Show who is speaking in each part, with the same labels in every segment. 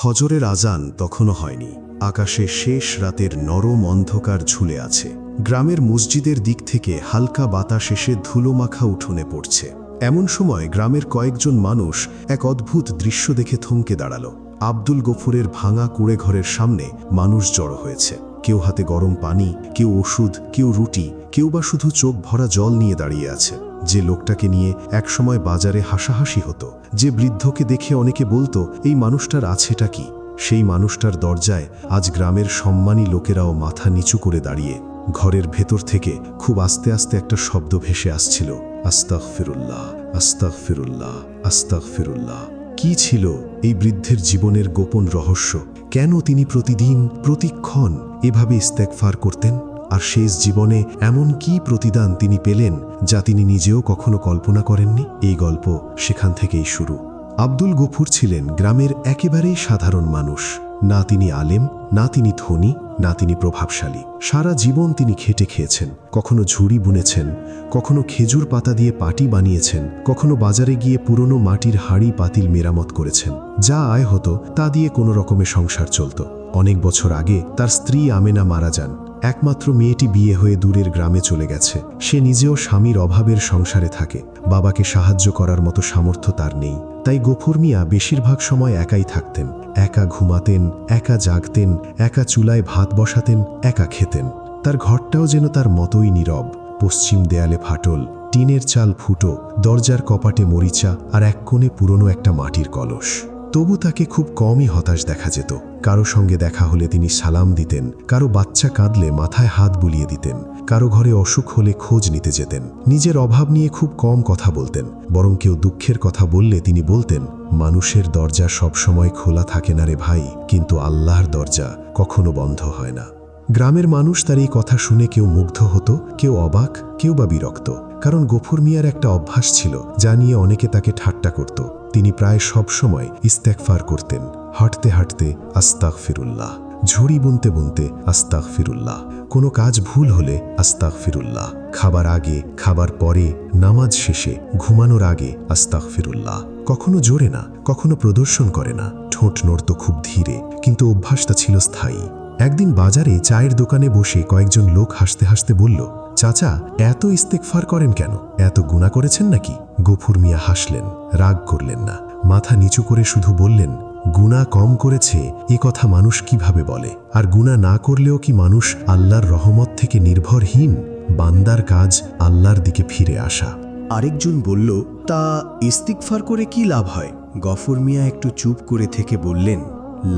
Speaker 1: ফজরের আজান তখনও হয়নি। আকাশে শেষ রাতের নরম অন্ধকার ঝুলে আছে। গ্রামের মসজিদের দিক থেকে হালকা বাতাস এসে ধুলোমাখা উঠোনে পড়ছে। এমন সময় গ্রামের কয়েকজন মানুষ এক অদ্ভুত দৃশ্য দেখে থমকে দাঁড়াল। আব্দুল গফুরের ভাঙা কুঁড়েঘরের সামনে মানুষ জড়ো হয়েছে। কেউ হাতে গরম পানি, কেউ ওষুধ, কেউ রুটি, কেউ বা শুধু চোখ ভরা জল নিয়ে দাঁড়িয়ে আছে। যে লোকটাকে নিয়ে একসময় বাজারে হাসাহাসি হতো, যে বৃদ্ধকে দেখে অনেকে বলতো এই মানুষটার আছেটা কি, সেই মানুষটার দরজায় আজ গ্রামের সম্মানী লোকেরাও মাথা নিচু করে দাঁড়িয়ে। ঘরের ভেতর থেকে খুব আস্তে আস্তে একটা শব্দ ভেসে আসছিল, আস্তাগফিরুল্লাহ, আস্তাগফিরুল্লাহ, আস্তাগফিরুল্লাহ। কি ছিল এই বৃদ্ধের জীবনের গোপন রহস্য? কেন তিনি প্রতিদিন প্রতিক্ষণ এভাবে ইস্তেগফার করতেন? আর শেষ জীবনে এমন কি প্রতিদান তিনি পেলেন যা তিনি নিজেও কখনো কল্পনা করেননি? এই গল্প সেখান থেকেই শুরু। আব্দুল গফুর ছিলেন গ্রামের একেবারেই সাধারণ মানুষ। না তিনি আলেম, না তিনি ধনী, না তিনি প্রভাবশালী। সারা জীবন তিনি খেটে খেয়েছেন। কখনো ঝুড়ি বুনেছেন, কখনো খেজুর পাতা দিয়ে পাটি বানিয়েছেন, কখনো বাজারে গিয়ে পুরনো মাটির হাঁড়ি পাতিল মেরামত করেছেন। যা আয় হতো তা দিয়ে কোনো রকমে সংসার চলত। অনেক বছর আগে তার স্ত্রী আমেনা মারা যান। একমাত্র মেয়েটি বিয়ে হয়ে দূরের গ্রামে চলে গেছে। সে নিজেও স্বামীর অভাবের সংসারে থাকে। বাবাকে সাহায্য করার মতো সামর্থ্য তার নেই। তাই গফুর মিয়া বেশিরভাগ সময় একাই থাকতেন। একা ঘুমাতেন, একা জাগতেন, একা চুলায় ভাত বসাতেন, একা খেতেন। তার ঘরটাও যেন তার মতোই নীরব। পশ্চিম দেয়ালে ফাটল, টিনের চাল ফুটো, দরজার কপাটে মরিচা, আর এক কোণে পুরনো একটা মাটির কলস। তবু তাকে খুব কমই হতাশ দেখা যেত। কারো সঙ্গে দেখা হলে তিনি সালাম দিতেন, কারো বাচ্চা কাঁদলে মাথায় হাত বুলিয়ে দিতেন, কারো ঘরে অসুখ হলে খোঁজ নিতে যেতেন। নিজের অভাব নিয়ে খুব কম কথা বলতেন, বরং কেউ দুঃখের কথা বললে তিনি বলতেন, মানুষের দরজা সব সময় খোলা থাকে না রে ভাই, কিন্তু আল্লাহর দরজা কখনো বন্ধ হয় না। গ্রামের মানুষ তার এই কথা শুনে কেউ মুগ্ধ হতো, কেউ অবাক, কেউ বা বিরক্ত। কারণ গফুর মিয়ার একটা অভ্যাস ছিল যা নিয়ে অনেকে তাকে ঠাট্টা করত। তিনি প্রায় সব সময় ইস্তেগফার করতেন। হাঁটতে হাঁটতে আস্তাগফিরুল্লাহ, ঝুড়ি বুনতে বুনতে আস্তাগফিরুল্লাহ, কোনো কাজ ভুল হলে আস্তাগফিরুল্লাহ, খাবার আগে, খাবার পরে, নামাজ শেষে, ঘুমানোর আগে আস্তাগফিরুল্লাহ। কখনো জোরে না, কখনো প্রদর্শন করে না, ঠোঁট নড়ত খুব ধীরে, কিন্তু অভ্যাসটা ছিল স্থায়ী। একদিন বাজারে চায়ের দোকানে বসে কয়েকজন লোক হাসতে হাসতে বলল, চাচা এত ইস্তেগফার করেন কেন? এত গুনাহ করেছেন নাকি? গফুর মিয়া হাসলেন, রাগ করলেন না, মাথা নিচু করে শুধু বললেন, গুনাহ কম করেছে এ কথা মানুষ কিভাবে বলে? আর গুনাহ না করলেও কি মানুষ আল্লাহর রহমত থেকে নির্ভরহীন? বান্দার কাজ আল্লাহর দিকে ফিরে আসা।
Speaker 2: আরেকজন বলল, তা ইস্তিগফার করে কি লাভ হয়? গফুর মিয়া একটু চুপ করে থেকে বললেন,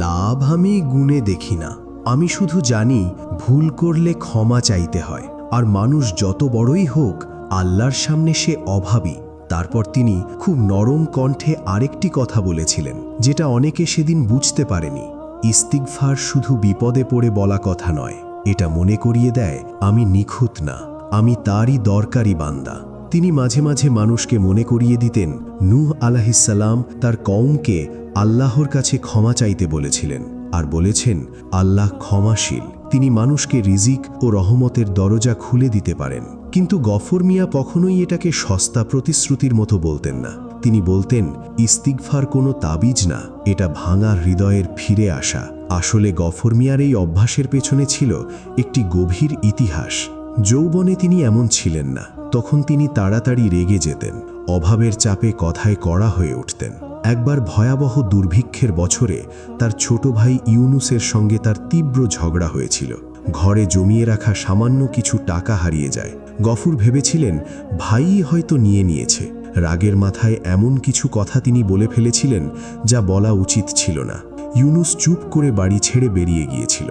Speaker 2: লাভ আমি গুণে দেখি না। আমি শুধু জানি ভুল করলে ক্ষমা চাইতে হয়। আর মানুষ যত বড়ই হোক, আল্লাহর সামনে সে অভাবী। তারপর তিনি খুব নরম কণ্ঠে আরেকটি কথা বলেছিলেন, যেটা অনেকে সেদিন বুঝতে পারেনি। ইস্তিগফার শুধু বিপদে পড়ে বলা কথা নয়, এটা মনে করিয়ে দেয় আমি নিখুঁত না, আমি তারই দরকারি বান্দা। তিনি মাঝে মাঝে মানুষকে মনে করিয়ে দিতেন, নূহ আলাইহিসসালাম তার কওমকে আল্লাহর কাছে ক্ষমা চাইতে বলেছিলেন, আর বলেছেন আল্লাহ ক্ষমাশীল, তিনি মানুষকে রিজিক ও রহমতের দরজা খুলে দিতে পারেন। কিন্তু গফুর মিয়া কখনোই এটাকে সস্তা প্রতিশ্রুতির মতো বলতেন না। তিনি বলতেন, ইস্তিগফার কোনো তাবিজ না, এটা ভাঙা হৃদয়ের ফিরে আসা। আসলে গফুর মিয়ার এই অভ্যাসের পেছনে ছিল একটি গভীর ইতিহাস। যৌবনে তিনি এমন ছিলেন না। তখন তিনি তাড়াতাড়ি রেগে যেতেন, অভাবের চাপে কথায় কড়া হয়ে উঠতেন। একবার ভয়াবহ দুর্ভিক্ষের বছরে তার ছোট ভাই ইউনুসের সঙ্গে তার তীব্র ঝগড়া হয়েছিল। ঘরে জমিয়ে রাখা সামান্য কিছু টাকা হারিয়ে যায়। গফুর ভেবেছিলেন ভাইই হয়তো নিয়ে নিয়েছে। রাগের মাথায় এমন কিছু কথা তিনি বলে ফেলেছিলেন যা বলা উচিত ছিল না। ইউনুস চুপ করে বাড়ি ছেড়ে বেরিয়ে গিয়েছিল।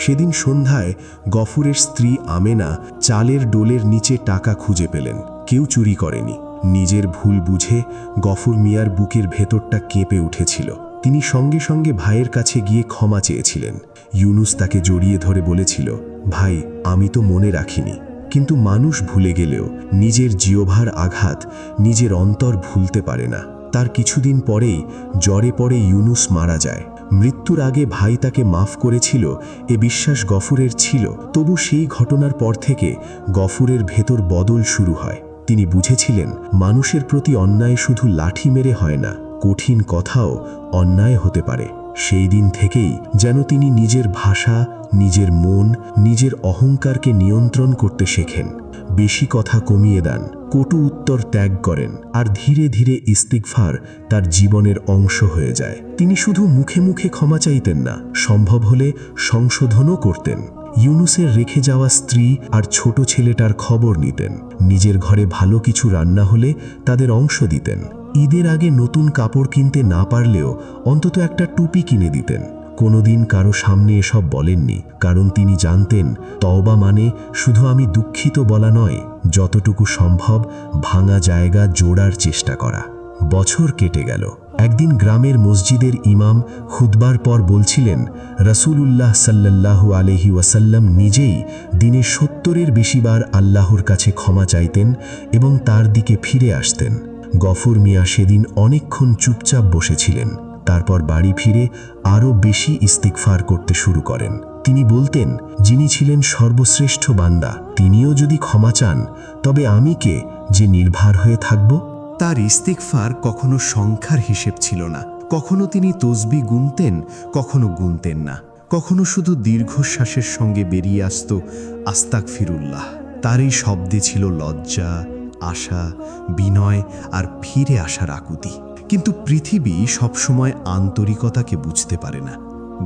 Speaker 2: সেদিন সন্ধ্যায় গফুরের স্ত্রী আমেনা চালের ডোলের নিচে টাকা খুঁজে পেলেন। কেউ চুরি করেনি। নিজের ভুল বুঝে গফুর মিয়ার বুকের ভেতরটা কেঁপে উঠেছিল। তিনি সঙ্গে সঙ্গে ভাইয়ের কাছে গিয়ে ক্ষমা চেয়েছিলেন। ইউনুস তাকে জড়িয়ে ধরে বলেছিল, ভাই আমি তো মনে রাখিনি, কিন্তু মানুষ ভুলে গেলেও নিজের জিহ্বার আঘাত নিজের অন্তর ভুলতে পারে না। তার কিছুদিন পরেই জ্বরে পড়ে ইউনুস মারা যায়। মৃত্যুর আগে ভাই তাকে মাফ করেছিল এ বিশ্বাস গফুরের ছিল। তবু সেই ঘটনার পর থেকে গফুরের ভেতর বদল শুরু হয়। তিনি বুঝেছিলেন মানুষের প্রতি অন্যায় শুধু লাঠি মেরে হয় না, কঠিন কথাও অন্যায় হতে পারে। সেই দিন থেকেই যেন তিনি নিজের ভাষা, নিজের মন, নিজের অহংকারকে নিয়ন্ত্রণ করতে শেখেন। বেশি কথা কমিয়ে দেন, কটু উত্তর ত্যাগ করেন, আর ধীরে ধীরে ইস্তিগফার তার জীবনের অংশ হয়ে যায়। তিনি শুধু মুখে মুখে ক্ষমা চাইতেন না, সম্ভব হলে সংশোধনও করতেন। ইউনুসের রেখে যাওয়া স্ত্রী আর ছোট ছেলেটার খবর নিতেন। নিজের ঘরে ভালো কিছু রান্না হলে তাদের অংশ দিতেন। ঈদের আগে নতুন কাপড় কিনতে না পারলেও অন্তত একটা টুপি কিনে দিতেন। কোনোদিন কারো সামনে এসব বলেননি, কারণ তিনি জানতেন তওবা মানে শুধু আমি দুঃখিত বলা নয়, যতটুকু সম্ভব ভাঙা জায়গা জোড়ার চেষ্টা করা। বছর কেটে গেল। একদিন গ্রামের মসজিদের ইমাম খুতবার পর বলছিলেন, রাসূলুল্লাহ সাল্লাল্লাহু আলাইহি ওয়াসাল্লাম নিজেই দিনে 70-এর বেশিবার আল্লাহর কাছে ক্ষমা চাইতেন এবং তার দিকে ফিরে আসতেন। গফুর মিয়া সেদিন অনেকক্ষণ চুপচাপ বসেছিলেন। তারপর বাড়ি ফিরে আরও বেশি ইস্তিগফার করতে শুরু করেন। তিনি বলতেন, যিনি ছিলেন সর্বশ্রেষ্ঠ বান্দা, তিনিও যদি ক্ষমা চান, তবে আমি কে যে নির্ভর হয়ে থাকব?
Speaker 1: তার ইস্তিগফার কখনো সংখ্যার হিসেব ছিল না। কখনো তিনি তসবিহ গুনতেন, কখনো গুনতেন না। কখনো শুধু দীর্ঘশ্বাসের সঙ্গে বেরিয়ে আসত আস্তাগফিরুল্লাহ। তার এই শব্দে ছিল লজ্জা, আশা, বিনয় আর ফিরে আসার আকুতি। কিন্তু পৃথিবী সবসময় আন্তরিকতাকে বুঝতে পারে না।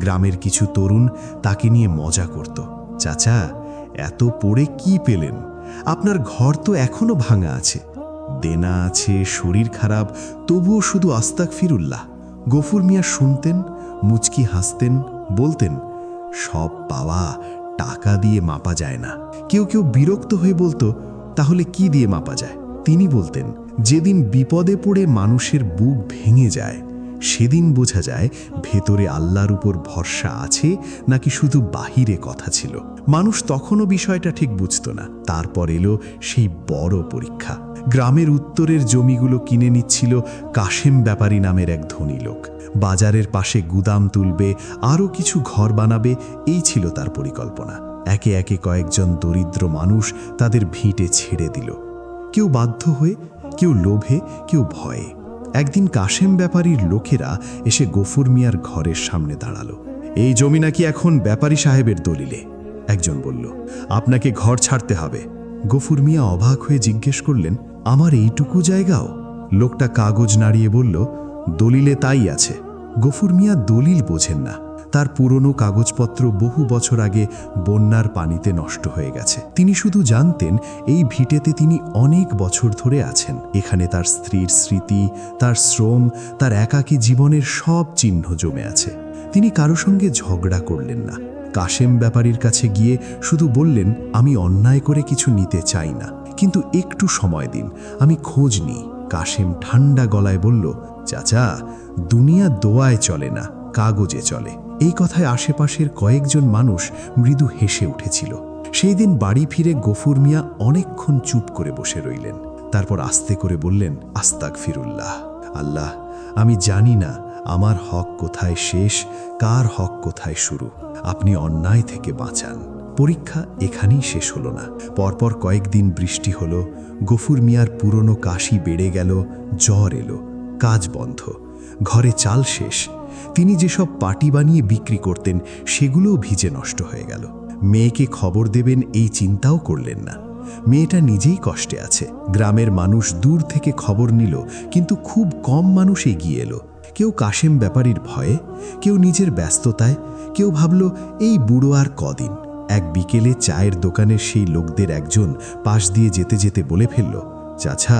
Speaker 1: গ্রামের কিছু তরুণ তাকে নিয়ে মজা করত। চাচা, এত পড়ে কি পেলেন? আপনার ঘর তো এখনো ভাঙা আছে, দেনা আছে, শরীর খারাপ, তবুও শুধু আস্তাগফিরুল্লাহ। গফুর মিয়া শুনতেন, মুচকি হাসতেন, বলতেন, সব পাওয়া টাকা দিয়ে মাপা যায় না। কেউ কেউ বিরক্ত হয়ে বলতো, তাহলে কি দিয়ে মাপা যায়? তিনি বলতেন, যেদিন বিপদে পড়ে মানুষের বুক ভেঙে যায়, সেদিন বোঝা যায় ভেতরে আল্লাহর উপর ভরসা আছে নাকি শুধু বাহিরে কথা ছিল। মানুষ তখনও বিষয়টা ঠিক বুঝত না। তারপর এলো সেই বড় পরীক্ষা। গ্রামের উত্তরের জমিগুলো কিনে নিচ্ছিল কাশেম ব্যাপারী নামের এক ধনী লোক। বাজারের পাশে গুদাম তুলবে, আরও কিছু ঘর বানাবে, এই ছিল তার পরিকল্পনা। একে একে কয়েকজন দরিদ্র মানুষ তাদের ভিটে ছেড়ে দিল, কেউ বাধ্য হয়ে, কেউ লোভে, কেউ ভয়ে। একদিন কাশেম ব্যাপারীর লোকেরা এসে গফুর মিয়ার ঘরের সামনে দাঁড়ালো। এই জমি নাকি এখন ব্যাপারী সাহেবের দলিলে। একজন বলল, আপনাকে ঘর ছাড়তে হবে। গফুর মিয়া অবাক হয়ে জিজ্ঞেস করলেন, আমার এইটুকু জায়গাও? লোকটা কাগজ নাড়িয়ে বলল, দলিলে তাই আছে। গফুর মিয়া দলিল বোঝেন না। তার পুরনো কাগজপত্র বহু বছর আগে বন্যার পানিতে নষ্ট হয়ে গেছে। তিনি শুধু জানতেন এই ভিটেতে তিনি অনেক বছর ধরে আছেন। এখানে তার স্ত্রীর স্মৃতি, তার শ্রম, তার একাকী জীবনের সব চিহ্ন জমে আছে। তিনি কারো সঙ্গে ঝগড়া করলেন না। কাশেম ব্যাপারীর কাছে গিয়ে শুধু বললেন, আমি অন্যায় করে কিছু নিতে চাই না, কিন্তু একটু সময় দিন, আমি খোঁজ নিই। কাশেম ঠান্ডা গলায় বলল, চাচা, দুনিয়া দোয়ায় চলে না, কাগজে চলে। এই কথায় আশেপাশের কয়েকজন মানুষ মৃদু হেসে উঠেছিল। সেই দিন বাড়ি ফিরে গফুর মিয়া অনেকক্ষণ চুপ করে বসে রইলেন। তারপর আস্তে করে বললেন, আস্তাগফিরুল্লাহ। আল্লাহ, আমি জানি না আমার হক কোথায় শেষ, কার হক কোথায় শুরু। আপনি অন্যায় থেকে বাঁচান। পরীক্ষা এখানেই শেষ হলো না। পরপর কয়েকদিন বৃষ্টি হলো, গফুর মিয়ার পুরনো কাশি বেড়ে গেল, জ্বর এলো, কাজ বন্ধ, ঘরে চাল শেষ। তিনি যেসব পাটি বানিয়ে বিক্রি করতেন সেগুলোও ভিজে নষ্ট হয়ে গেল। মেয়েকে খবর দেবেন এই চিন্তাও করলেন না। মেয়েটা নিজেই কষ্টে আছে। গ্রামের মানুষ দূর থেকে খবর নিল, কিন্তু খুব কম মানুষ এগিয়ে এলো। কেউ কাশেম ব্যাপারীর ভয়ে, কেউ নিজের ব্যস্ততায়, কেউ ভাবল এই বুড়ো আর কদিন। এক বিকেলে চায়ের দোকানের সেই লোকদের একজন পাশ দিয়ে যেতে যেতে বলে ফেলল, চাচা,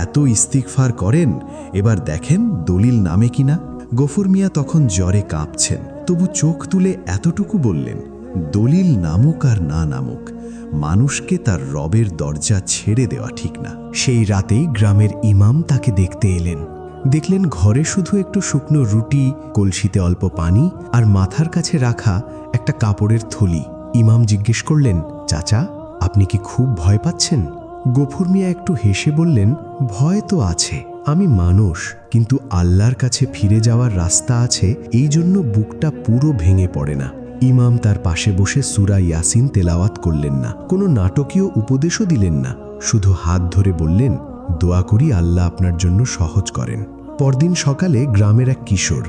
Speaker 1: এত ইস্তিগফার করেন, এবার দেখেন দলিল নামে কিনা। গফুর মিয়া তখন জ্বরে কাঁপছেন, তবু চোখ তুলে এতটুকু বললেন, দলিল নামুক আর না নামুক, মানুষকে তার রবের দরজা ছেড়ে দেওয়া ঠিক না।
Speaker 2: সেই রাতেই গ্রামের ইমাম তাকে দেখতে এলেন। দেখলেন ঘরে শুধু একটু শুকনো রুটি, কলসিতে অল্প পানি আর মাথার কাছে রাখা একটা কাপড়ের থলি। ইমাম জিজ্ঞেস করলেন, চাচা, আপনি কি খুব ভয় পাচ্ছেন? গফুর মিয়া একটু হেসে বললেন, ভয় তো আছে, আমি মানুষ, কিন্তু আল্লাহর কাছে ফিরে যাওয়ার রাস্তা আছে, এই জন্য বুকটা পুরো ভেঙে পড়ে না। ইমাম তার পাশে বসে সূরা ইয়াসিন তেলাওয়াত করলেন না, কোনো নাটকীয় উপদেশও দিলেন না, শুধু হাত ধরে বললেন, দোয়া করি আল্লাহ আপনার জন্য সহজ করেন। পরদিন সকালে গ্রামের এক কিশোর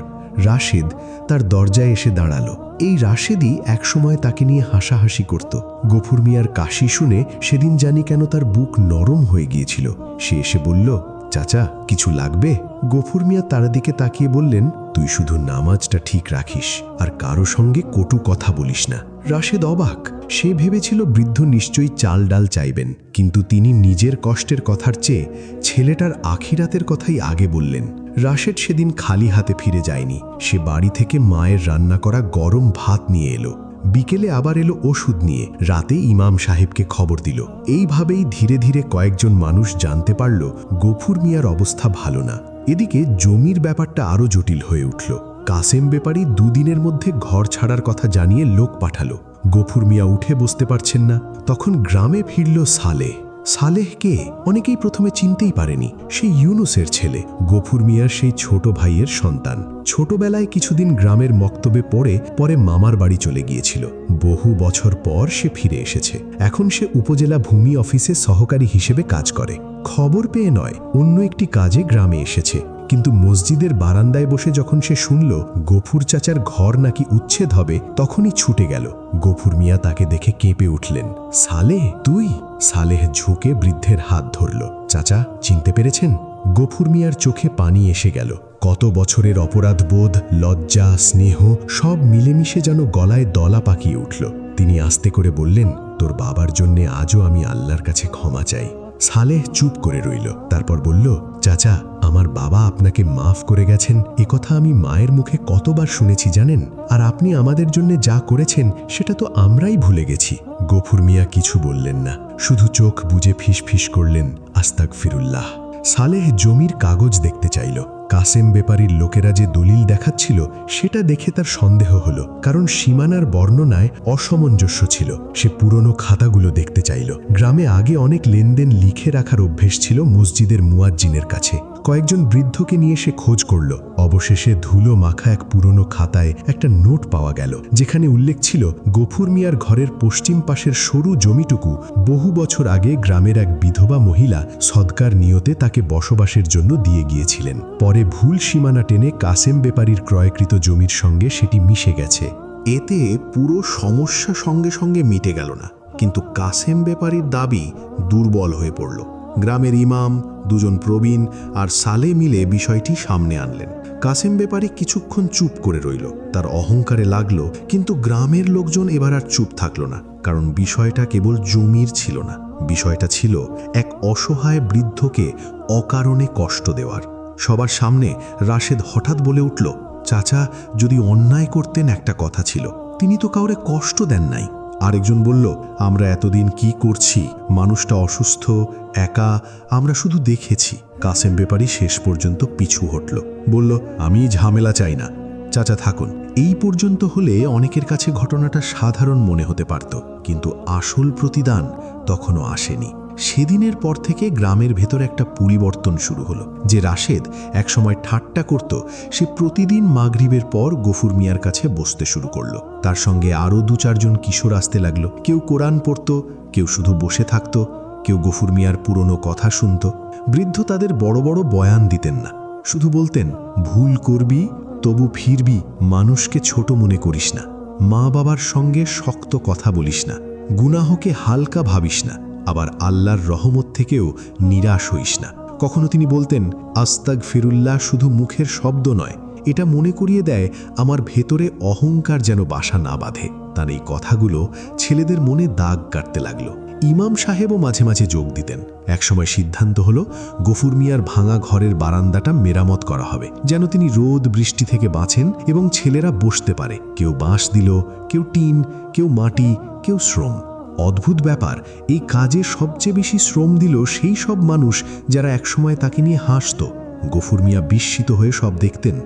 Speaker 2: রাশেদ তার দরজায় এসে দাঁড়ালো। এই রাশেদই একসময় তাকে নিয়ে হাসাহাসি করত। গফুর মিয়ার কাশি শুনে সেদিন জানি কেন তার বুক নরম হয়ে গিয়েছিল। সে এসে বলল, চাচা কিছু লাগবে? গফুর মিয়া তার দিকে তাকিয়ে বললেন, তুই শুধু নামাজটা ঠিক রাখিস আর কারো সঙ্গে কটু কথা বলিস না। রাশেদ অবাক। সে ভেবেছিল বৃদ্ধ নিশ্চয়ই চাল ডাল চাইবেন, কিন্তু তিনি নিজের কষ্টের কথার চেয়ে ছেলেটার আখিরাতের কথাই আগে বললেন। রাশেদ সেদিন খালি হাতে ফিরে যায়নি। সে বাড়ি থেকে মায়ের রান্না করা গরম ভাত নিয়ে এলো। বিকেলে আবার এলো ওষুধ নিয়ে। রাতে ইমাম সাহেবকে খবর দিল। এইভাবেই ধীরে ধীরে কয়েকজন মানুষ জানতে পারল গফুর মিয়ার অবস্থা ভালো না। এদিকে জমির ব্যাপারটা আরও জটিল হয়ে উঠল। কাসেম ব্যাপারী দুদিনের মধ্যে ঘর ছাড়ার কথা জানিয়ে লোক পাঠালো। গফুর মিয়া উঠে বসতে পারছেন না। তখন গ্রামে ফিরল সালেহ। সালেহ কে? অনেকেই প্রথমে চিনতেই পারেনি। সে ইউনুসের ছেলে, গফুর মিয়ার সেই ছোট ভাইয়ের সন্তান। ছোটবেলায় কিছুদিন গ্রামের মক্তবে পরে মামার বাড়ি চলে গিয়েছিল। বহু বছর পর সে ফিরে এসেছে। এখন সে উপজেলা ভূমি অফিসে সহকারী হিসেবে কাজ করে। খবর পেয়ে নয়, অন্য একটি কাজে গ্রামে এসেছে। কিন্তু মসজিদের বারান্দায় বসে যখন সে শুনল গফুর চাচার ঘর নাকি উচ্ছেদ হবে, তখনই ছুটে গেল। গফুর মিয়া তাকে দেখে কেঁপে উঠলেন। সালেহ, তুই? সালেহ ঝুঁকে বৃদ্ধের হাত ধরল। চাচা, চিনতে পেরেছেন? গফুর মিয়ার চোখে পানি এসে গেল। কত বছরের অপরাধবোধ, লজ্জা, স্নেহ সব মিলেমিশে যেন গলায় দলা পাকিয়ে উঠল। তিনি আস্তে করে বললেন, তোর বাবার জন্যে আজও আমি আল্লাহর কাছে ক্ষমা চাই। সালেহ চুপ করে রইল। তারপর বলল, চাচা, আমার বাবা আপনাকে মাফ করে গেছেন একথা আমি মায়ের মুখে কতবার শুনেছি জানেন? আর আপনি আমাদের জন্য যা করেছেন সেটা তো আমরাই ভুলে গেছি। গফুর মিয়া কিছু বললেন না, শুধু চোখ বুজে ফিসফিস করলেন, আস্তাগফিরুল্লাহ। সালেহ জমির কাগজ দেখতে চাইল। কাসেম ব্যাপারীর লোকেরা যে দলিল দেখাচ্ছিল সেটা দেখে তার সন্দেহ হলো, কারণ সীমানার বর্ণনায় অসামঞ্জস্য ছিল। সে পুরনো খাতাগুলো দেখতে চাইল। গ্রামে আগে অনেক লেনদেন লিখে রাখার অভ্যেস ছিল মসজিদের মুয়াজ্জিনের কাছে। কয়েকজন বৃদ্ধকে নিয়ে সে খোঁজ করল। অবশেষে ধুলো মাখা এক পুরনো খাতায় একটা নোট পাওয়া গেল, যেখানে উল্লেখ ছিল গফুর মিয়ার ঘরের পশ্চিম পাশের সরু জমিটুকু বহু বছর আগে গ্রামের এক বিধবা মহিলা সদকার নিয়তে তাকে বসবাসের জন্য দিয়ে গিয়েছিলেন। পরে ভুল সীমানা টেনে কাসেম ব্যাপারীর ক্রয়কৃত জমির সঙ্গে সেটি মিশে গেছে।
Speaker 1: এতে পুরো সমস্যা সঙ্গে সঙ্গে মিটে গেল না, কিন্তু কাসেম ব্যাপারীর দাবি দুর্বল হয়ে পড়ল। গ্রামের ইমাম, দুজন প্রবীণ আর সালে মিলে বিষয়টি সামনে আনলেন। কাসেম ব্যাপারী কিছুক্ষণ চুপ করে রইল। তার অহংকারে লাগলো, কিন্তু গ্রামের লোকজন এবার আর চুপ থাকল না, কারণ বিষয়টা কেবল জমির ছিল না, বিষয়টা ছিল এক অসহায় বৃদ্ধকে অকারণে কষ্ট দেওয়ার। সবার সামনে রাশেদ হঠাৎ বলে উঠল, চাচা, যদি অন্যায় করতেন একটা কথা ছিল, তিনি তো কাউরে কষ্ট দেন নাই। আরেকজন বলল, আমরা এতদিন কি করছি, মানুষটা অসুস্থ, একা, আমরা শুধু দেখেছি। কাসেম ব্যাপারী শেষ পর্যন্ত পিছু হটল, বলল, আমি ঝামেলা চাই না, চাচা থাকুন। এই পর্যন্ত হলে অনেকের কাছে ঘটনাটা সাধারণ মনে হতে পারত, কিন্তু আসল প্রতিদান তখনও আসেনি। সেদিনের পর থেকে গ্রামের ভেতর একটা পরিবর্তন শুরু হলো। যে রাশেদ একসময় ঠাট্টা করত, সে প্রতিদিন মাগরিবের পর গফুর মিয়ার কাছে বসতে শুরু করলো। তার সঙ্গে আরও 2-4 কিশোর আসতে লাগলো। কেউ কোরআন পড়ত, কেউ শুধু বসে থাকত, কেউ গফুর মিয়ার পুরনো কথা শুনত। বৃদ্ধ তাদের বড় বড় বয়ান দিতেন না, শুধু বলতেন, ভুল করবি তবু ফিরবি, মানুষকে ছোট মনে করিস না, মা বাবার সঙ্গে শক্ত কথা বলিস না, গুনাহকে হালকা ভাবিস না, আবার আল্লাহর রহমত থেকেও নিরাশ হইস না। কখনো তিনি বলতেন, আস্তাগফিরুল্লাহ শুধু মুখের শব্দ নয়, এটা মনে করিয়ে দেয় আমার ভেতরে অহংকার যেন বাসা না বাঁধে। তার এই কথাগুলো ছেলেদের মনে দাগ কাটতে লাগলো। ইমাম সাহেবও মাঝে মাঝে যোগ দিতেন। একসময় সিদ্ধান্ত হলো গফুর মিয়ার ভাঙা ঘরের বারান্দাটা মেরামত করা হবে, যেন তিনি রোদ বৃষ্টি থেকে বাঁচেন এবং ছেলেরা বসতে পারে। কেউ বাঁশ দিল, কেউ টিন, কেউ মাটি, কেউ শ্রম। অদ্ভুত ব্যাপার, এই কাজে সবচেয়ে বেশি শ্রম দিল সেই সব মানুষ যারা একসময় তাকে নিয়ে হাসত। গফুর মিয়া বিস্মিত হয়ে সব দেখতেন,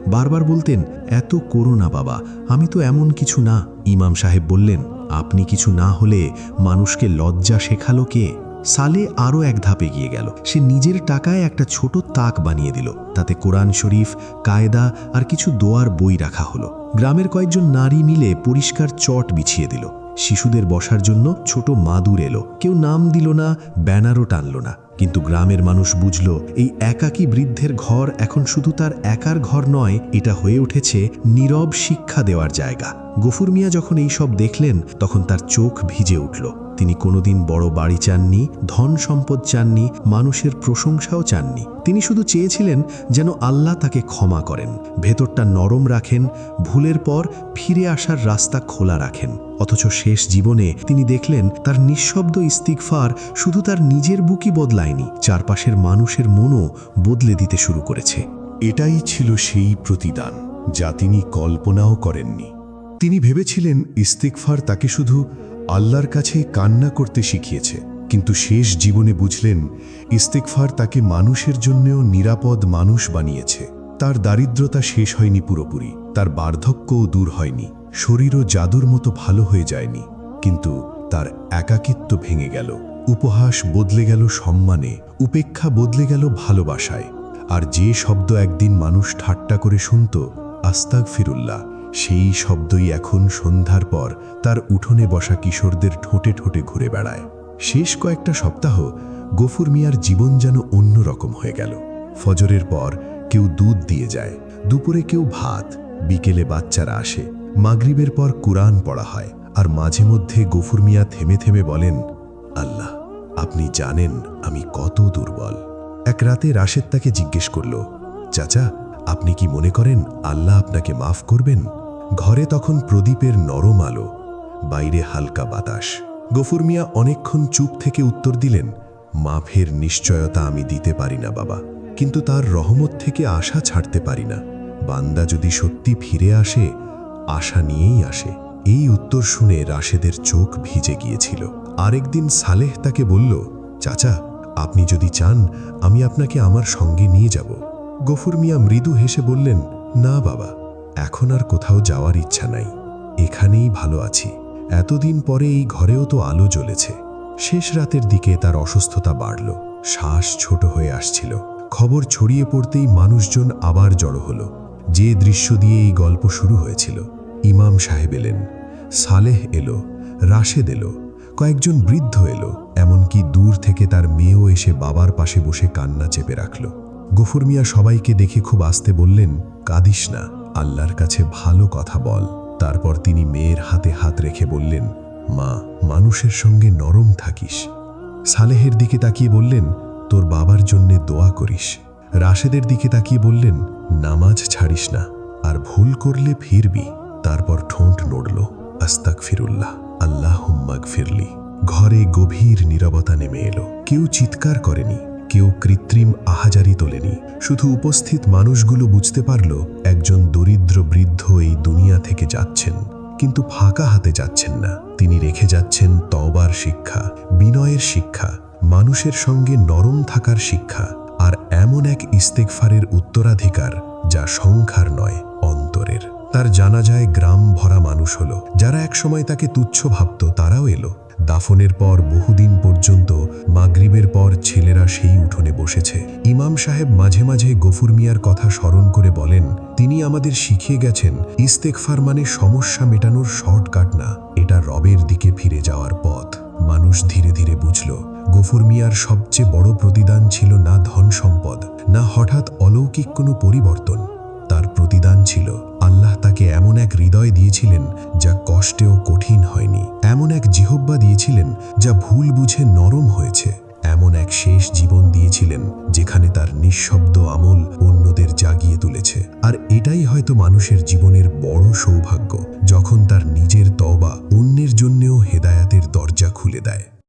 Speaker 1: বারবার বলতেন, এত করো না বাবা, আমি তো এমন কিছু না। ইমাম সাহেব বললেন, আপনি কিছু না হলে মানুষকে লজ্জা শেখালো কে? সালে আরও এক ধাপ এগিয়ে গেল। সে নিজের টাকায় একটা ছোট তাক বানিয়ে দিল। তাতে কোরআন শরীফ, কায়দা আর কিছু দোয়ার বই রাখা হলো। গ্রামের কয়েকজন নারী মিলে পরিষ্কার চট বিছিয়ে দিল। শিশুদের বসার জন্য ছোট মাদুর এলো। কেউ নাম দিল না, ব্যানারও টানল না। কিন্তু গ্রামের মানুষ বুঝল এই একাকী বৃদ্ধের ঘর এখন শুধু তার একার ঘর নয়, এটা হয়ে উঠেছে নীরব শিক্ষা দেওয়ার জায়গা। গফুর মিয়া যখন এই সব দেখলেন তখন তার চোখ ভিজে উঠল। তিনি কোনোদিন বড় বাড়ি চাননি, ধন সম্পদ চাননি, মানুষের প্রশংসাও চাননি। তিনি শুধু চেয়েছিলেন যেন আল্লাহ তাকে ক্ষমা করেন, ভেতরটা নরম রাখেন, ভুলের পর ফিরে আসার রাস্তা খোলা রাখেন। অথচ শেষ জীবনে তিনি দেখলেন তার নিঃশব্দ ইস্তিগফার শুধু তার নিজের বুকই বদলায়নি, চারপাশের মানুষের মনও বদলে দিতে শুরু করেছে।
Speaker 3: এটাই ছিল সেই প্রতিদান যা তিনি কল্পনাও করেননি। তিনি ভেবেছিলেন ইস্তিগফার তাকে শুধু আল্লাহর কাছে কান্না করতে শিখিয়েছে, কিন্তু শেষ জীবনে বুঝলেন ইস্তিগফার তাকে মানুষের জন্যও নিরাপদ মানুষ বানিয়েছে। তার দারিদ্রতা শেষ হয়নি পুরোপুরি, তার বার্ধক্যও দূর হয়নি, শরীরও জাদুর মতো ভালো হয়ে যায়নি, কিন্তু তার একাকিত্ব ভেঙে গেল। উপহাস বদলে গেল সম্মানে, উপেক্ষা বদলে গেল ভালোবাসায়। আর যে শব্দ একদিন মানুষ ঠাট্টা করে শুনত, আস্তাগফিরুল্লাহ, সেই শব্দই এখন সন্ধ্যার পর তার উঠোনে বসা কিশোরদের ঠোঁটে ঠোঁটে ঘুরে বেড়ায়। শেষ কয়েকটা সপ্তাহ গফুর মিয়ার জীবন যেন অন্যরকম হয়ে গেল। ফজরের পর কেউ দুধ দিয়ে যায়, দুপুরে কেউ ভাত, বিকেলে বাচ্চারা আসে, মাগরিবের পর কুরআন পড়া হয়। আর মাঝে মধ্যে গফুর মিয়া থেমে থেমে বলেন, আল্লাহ, আপনি জানেন আমি কত দুর্বল। এক রাতে রাশেদ তাকে জিজ্ঞেস করল, চাচা, আপনি কি মনে করেন আল্লাহ আপনাকে মাফ করবেন? ঘরে তখন প্রদীপের নরম আলো, বাইরে হালকা বাতাস। গফুর মিয়া অনেকক্ষণ চুপ থেকে উত্তর দিলেন, মাফের নিশ্চয়তা আমি দিতে পারি না বাবা, কিন্তু তার রহমত থেকে আশা ছাড়তে পারি না। বান্দা যদি সত্যি ফিরে আসে, আশা নিয়েই আসে। এই উত্তর শুনে রাশেদের চোখ ভিজে গিয়েছিল। আরেকদিন সালেহ তাকে বলল, চাচা, আপনি যদি চান আমি আপনাকে আমার সঙ্গে নিয়ে যাব। গফুর মিয়া মৃদু হেসে বললেন, না বাবা, এখন আর কোথাও যাওয়ার ইচ্ছা নাই, এখানেই ভালো আছি। এতদিন পরে এই ঘরেও তো আলো জ্বলেছে। শেষ রাতের দিকে তার অসুস্থতা বাড়ল, শ্বাস ছোট হয়ে আসছিল। খবর ছড়িয়ে পড়তেই মানুষজন আবার জড়ো হলো। যে দৃশ্য দিয়ে এই গল্প শুরু হয়েছিল, ইমাম সাহেব এলেন, সালেহ এলো, রাশেদ এলো, কয়েকজন বৃদ্ধ এলো, এমনকি দূর থেকে তার মেয়েও এসে বাবার পাশে বসে কান্না চেপে রাখল। গফুর মিয়া সবাইকে দেখে খুব আস্তে বললেন, কাঁদিস না, আল্লাহর কাছে ভালো কথা বল। তারপর তিনি মেয়ের হাতে হাত রেখে বললেন, মা, মানুষের সঙ্গে নরম থাকিস। সালেহের দিকে তাকিয়ে বললেন, তোর বাবার জন্যে দোয়া করিস। রাশেদের দিকে তাকিয়ে বললেন, নামাজ ছাড়িস না, আর ভুল করলে ফিরবি। তারপর ঠোঁট নড়ল, আস্তাগফিরুল্লাহ, আল্লাহুম্মাগফিরলি। ঘরে গভীর নীরবতা নেমে এলো। কেউ চিৎকার করেনি, কেউ কৃত্রিম আহাজারি তোলেনি। শুধু উপস্থিত মানুষগুলো বুঝতে পারল একজন দরিদ্র বৃদ্ধ এই দুনিয়া থেকে যাচ্ছেন, কিন্তু ফাঁকা হাতে যাচ্ছেন না। তিনি রেখে যাচ্ছেন তওবার শিক্ষা, বিনয়ের শিক্ষা, মানুষের সঙ্গে নরম থাকার শিক্ষা, আর এমন এক ইস্তেগফারের উত্তরাধিকার যা সংখ্যার নয়, অন্তরের। তার জানাজায় গ্রাম ভরা মানুষ হলো। যারা একসময় তাকে তুচ্ছ ভাবত তারাও এলো। দাফনের পর বহুদিন পর্যন্ত মাগরিবের পর ছেলেরা সেই উঠোনে বসেছে। ইমাম সাহেব মাঝে মাঝে গফুর মিয়ার কথা স্মরণ করে বলেন, তিনি আমাদের শিখিয়ে গেছেন ইস্তেগফার মানে সমস্যা মেটানোর শর্টকাট না, এটা রবের দিকে ফিরে যাওয়ার পথ। মানুষ ধীরে ধীরে বুঝল গফুর মিয়ার সবচেয়ে বড় প্রতিদান ছিল না ধন সম্পদ, না হঠাৎ অলৌকিক কোনো পরিবর্তন। তার প্রতিদান ছিল আল্লাহ তাকে এমন এক হৃদয় দিয়েছিলেন যা কষ্টেও কঠিন হয়নি, এমন এক জিহ্বা দিয়েছিলেন যা ভুল বুঝে নরম হয়েছে, এমন এক শেষ জীবন দিয়েছিলেন যেখানে তার নিঃশব্দ আমল অন্যদের জাগিয়ে তুলেছে। আর এটাই হয়তো মানুষের জীবনের বড় সৌভাগ্য, যখন তার নিজের তওবা অন্যের জন্যেও হেদায়াতের দরজা খুলে দেয়।